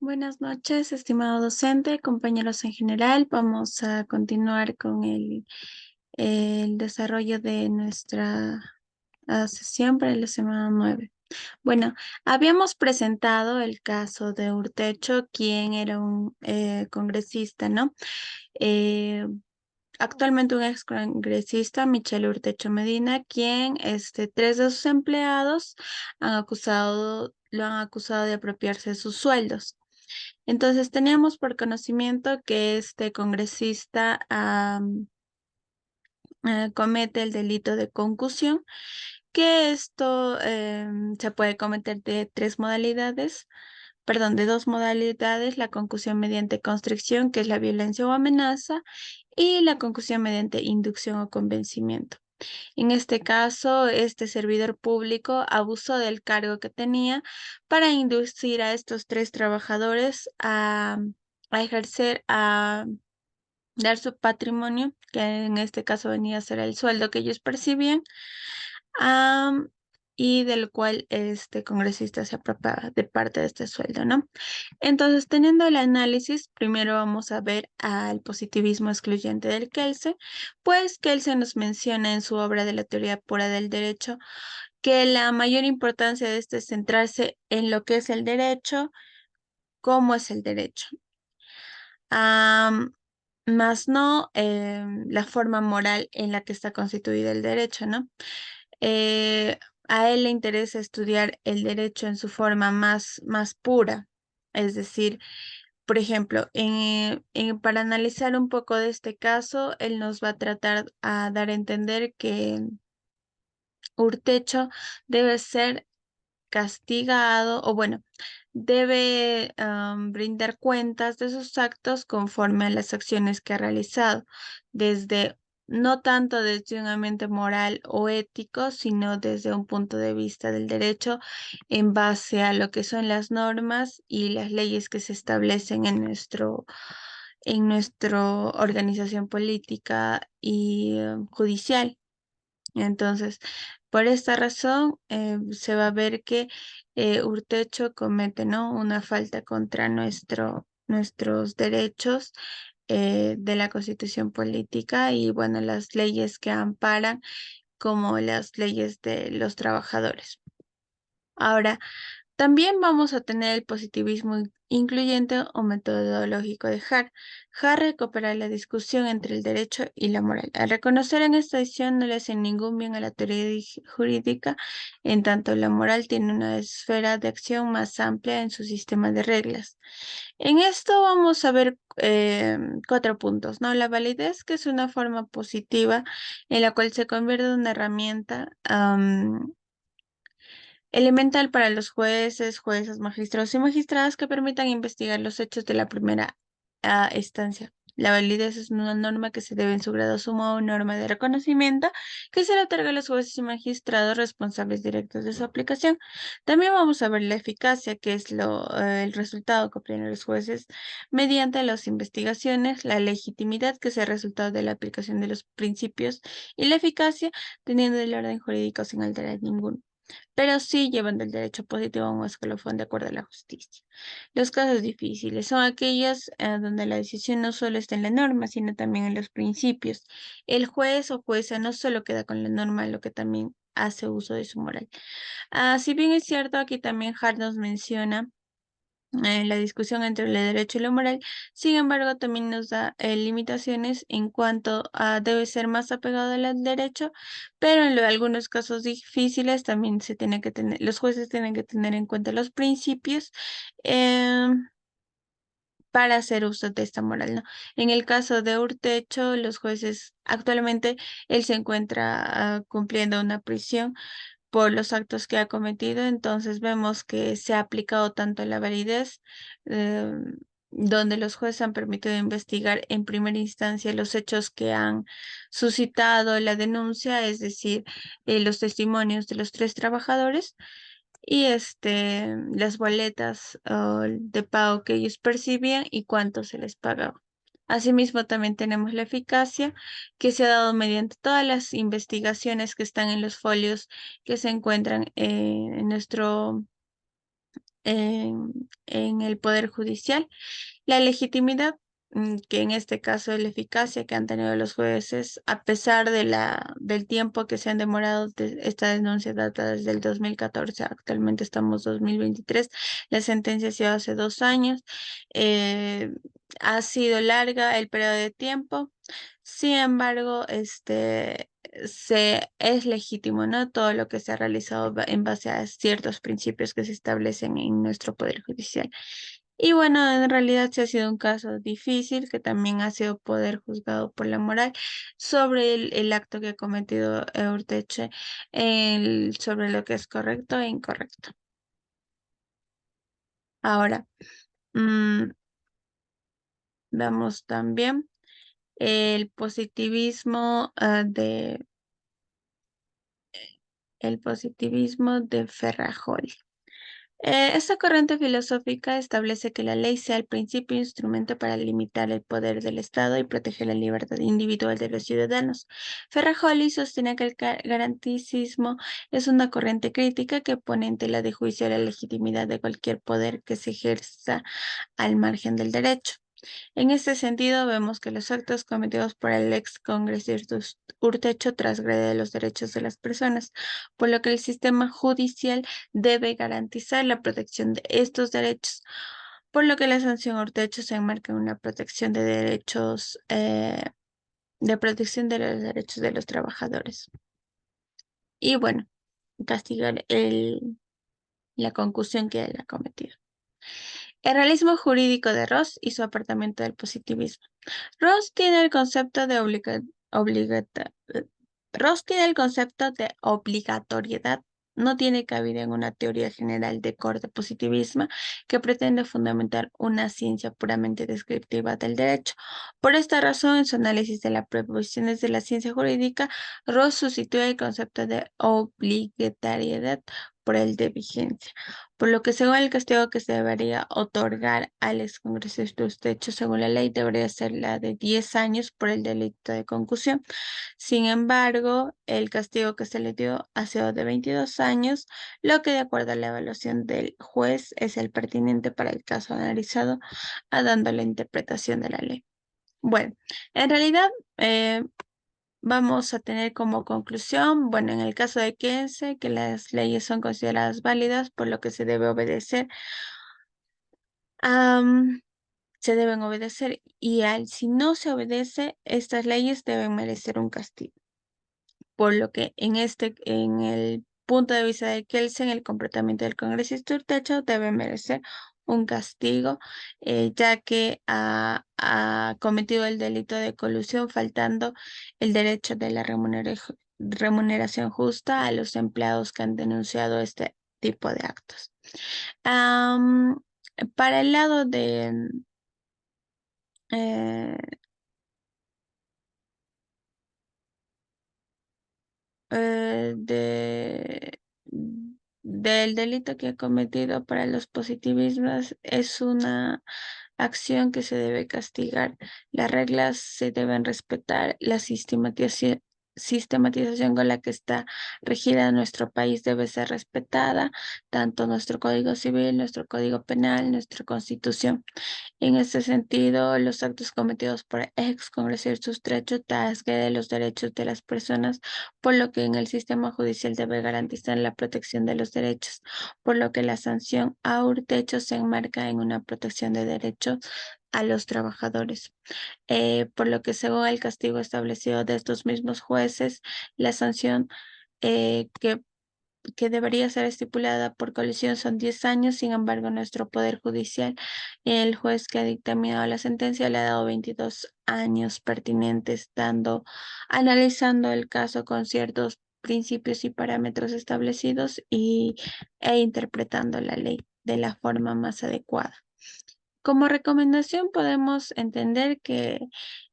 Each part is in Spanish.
Buenas noches, estimado docente, compañeros en general. Vamos a continuar con el desarrollo de nuestra sesión para la semana 9. Bueno, habíamos presentado el caso de Urtecho, quien era un congresista, ¿no? Eh, Actualmente un ex congresista, Michelle Urtecho Medina, quien tres de sus empleados lo han acusado de apropiarse de sus sueldos. Entonces teníamos por conocimiento que este congresista comete el delito de concusión, que esto se puede cometer de tres modalidades, perdón, de dos modalidades: la concusión mediante constricción, que es la violencia o amenaza, y la concusión mediante inducción o convencimiento. En este caso, este servidor público abusó del cargo que tenía para inducir a estos tres trabajadores a ejercer, a dar su patrimonio, que en este caso venía a ser el sueldo que ellos percibían, am, y del cual este congresista se apropiaba de parte de este sueldo, ¿no? Entonces, teniendo el análisis, primero vamos a ver al positivismo excluyente del Kelsen, pues Kelsen nos menciona en su obra de la teoría pura del derecho que la mayor importancia de este es centrarse en lo que es el derecho, cómo es el derecho, am, más no la forma moral en la que está constituido el derecho, ¿no? Eh, a él le interesa estudiar el derecho en su forma más pura, es decir, por ejemplo, para analizar un poco de este caso, él nos va a tratar a dar a entender que Urtecho debe ser castigado, o bueno, debe brindar cuentas de sus actos conforme a las acciones que ha realizado, desde no tanto desde un ambiente moral o ético, sino desde un punto de vista del derecho en base a lo que son las normas y las leyes que se establecen en nuestra organización política y judicial. Entonces, por esta razón, se va a ver que Urtecho comete, ¿no?, una falta contra nuestros derechos de la Constitución política y, bueno, las leyes que amparan, como las leyes de los trabajadores. Ahora, también vamos a tener el positivismo incluyente o metodológico de Hart. Hart recupera la discusión entre el derecho y la moral. Al reconocer en esta edición no le hace ningún bien a la teoría jurídica, en tanto la moral tiene una esfera de acción más amplia en su sistema de reglas. En esto vamos a ver cuatro puntos, ¿no? La validez, que es una forma positiva en la cual se convierte en una herramienta elemental para los jueces, juezas, magistrados y magistradas que permitan investigar los hechos de la primera instancia. La validez es una norma que se debe en su grado sumo a una norma de reconocimiento que se le otorga a los jueces y magistrados responsables directos de su aplicación. También vamos a ver la eficacia, que es el resultado que obtienen los jueces mediante las investigaciones, la legitimidad, que es el resultado de la aplicación de los principios, y la eficacia, teniendo el orden jurídico sin alterar ninguno, pero sí llevando el derecho positivo a un escalafón de acuerdo a la justicia. Los casos difíciles son aquellos donde la decisión no solo está en la norma, sino también en los principios. El juez o jueza no solo queda con la norma, lo que también hace uso de su moral. Si bien es cierto, aquí también Hart nos menciona la discusión entre el derecho y lo moral. Sin embargo, también nos da limitaciones en cuanto a debe ser más apegado al derecho, pero en algunos casos difíciles también se tiene que tener, los jueces tienen que tener en cuenta los principios para hacer uso de esta moral, ¿no? En el caso de Urtecho, los jueces actualmente él se encuentra cumpliendo una prisión por los actos que ha cometido. Entonces vemos que se ha aplicado tanto la validez, eh, donde los jueces han permitido investigar en primera instancia los hechos que han suscitado la denuncia, es decir, los testimonios de los tres trabajadores y las boletas de pago que ellos percibían y cuánto se les pagaba. Asimismo, también tenemos la eficacia, que se ha dado mediante todas las investigaciones que están en los folios que se encuentran en nuestro en el Poder Judicial. La legitimidad, que en este caso es la eficacia que han tenido los jueces, a pesar del tiempo que se han demorado, esta denuncia data desde el 2014, actualmente estamos 2023, la sentencia ha sido hace 2 años, eh, ha sido larga el periodo de tiempo. Sin embargo, es legítimo, ¿no? Todo lo que se ha realizado en base a ciertos principios que se establecen en nuestro Poder Judicial. Y bueno, en realidad sí ha sido un caso difícil que también ha sido poder juzgado por la moral sobre el acto que ha cometido Urteche, sobre lo que es correcto e incorrecto. Ahora, mm, vamos también el positivismo el positivismo de Ferrajoli. Esta corriente filosófica establece que la ley sea el principio e instrumento para limitar el poder del Estado y proteger la libertad individual de los ciudadanos. Ferrajoli sostiene que el garanticismo es una corriente crítica que pone en tela de juicio la legitimidad de cualquier poder que se ejerza al margen del derecho. En este sentido, vemos que los actos cometidos por el ex congresista Urtecho transgreden los derechos de las personas, por lo que el sistema judicial debe garantizar la protección de estos derechos, por lo que la sanción Urtecho se enmarca en una protección de derechos, de protección de los derechos de los trabajadores. Y bueno, castigar la concusión que él ha cometido. El realismo jurídico de Ross y su apartamiento del positivismo. Ross tiene el concepto de obligata- Ross tiene el concepto de obligatoriedad. No tiene cabida en una teoría general de corte positivismo que pretende fundamentar una ciencia puramente descriptiva del derecho. Por esta razón, en su análisis de las proposiciones de la ciencia jurídica, Ross sustituye el concepto de obligatoriedad por el de vigencia, por lo que según el castigo que se debería otorgar al excongresista hecho según la ley debería ser la de 10 años por el delito de concusión. Sin embargo, el castigo que se le dio ha sido de 22 años, lo que de acuerdo a la evaluación del juez es el pertinente para el caso analizado, dando la interpretación de la ley. Bueno, en realidad vamos a tener como conclusión, bueno, en el caso de Kense, que las leyes son consideradas válidas, por lo que am, se deben obedecer y si no se obedece, estas leyes deben merecer un castigo. Por lo que en el punto de vista de Kelsen, el comportamiento del congresista Urtecho debe merecer un castigo, ya que ha cometido el delito de colusión, faltando el derecho de la remuneración justa a los empleados que han denunciado este tipo de actos. Am, para el lado eh, eh, de, del delito que ha cometido para los positivismos es una acción que se debe castigar. Las reglas se deben respetar, la sistematización con la que está regida nuestro país debe ser respetada, tanto nuestro Código Civil, nuestro Código Penal, nuestra Constitución. En este sentido, los actos cometidos por ex congresistas Trecho transgreden los derechos de las personas, por lo que en el sistema judicial debe garantizar la protección de los derechos, por lo que la sanción a hurtecho se enmarca en una protección de derechos a los trabajadores. Por lo que según el castigo establecido de estos mismos jueces, la sanción que debería ser estipulada por colisión son 10 años. Sin embargo, nuestro Poder Judicial, el juez que ha dictaminado la sentencia, le ha dado 22 años pertinentes, analizando el caso con ciertos principios y parámetros establecidos e interpretando la ley de la forma más adecuada. Como recomendación, podemos entender que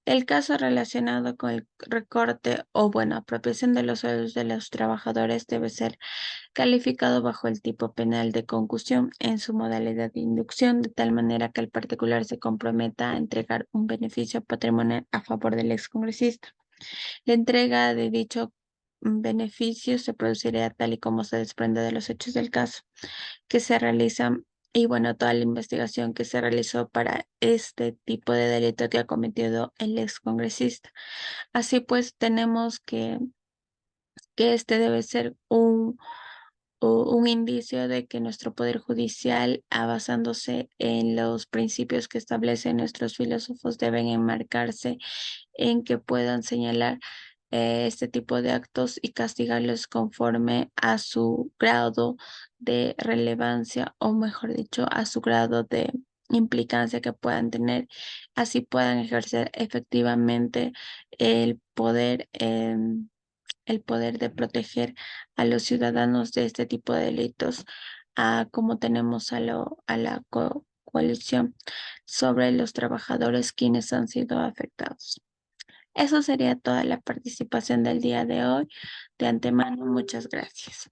el caso relacionado con el recorte o, bueno, apropiación de los sueldos de los trabajadores debe ser calificado bajo el tipo penal de concusión en su modalidad de inducción, de tal manera que el particular se comprometa a entregar un beneficio patrimonial a favor del excongresista. La entrega de dicho beneficio se produciría tal y como se desprende de los hechos del caso, que se realizan y bueno, toda la investigación que se realizó para este tipo de delito que ha cometido el excongresista. Así pues, tenemos que este debe ser un indicio de que nuestro Poder Judicial, basándose en los principios que establecen nuestros filósofos, deben enmarcarse en que puedan señalar este tipo de actos y castigarlos conforme a su grado de relevancia, o mejor dicho, a su grado de implicancia que puedan tener, así puedan ejercer efectivamente el poder. El poder de proteger a los ciudadanos de este tipo de delitos, como tenemos a la coalición sobre los trabajadores quienes han sido afectados. Eso sería toda la participación del día de hoy. De antemano, muchas gracias.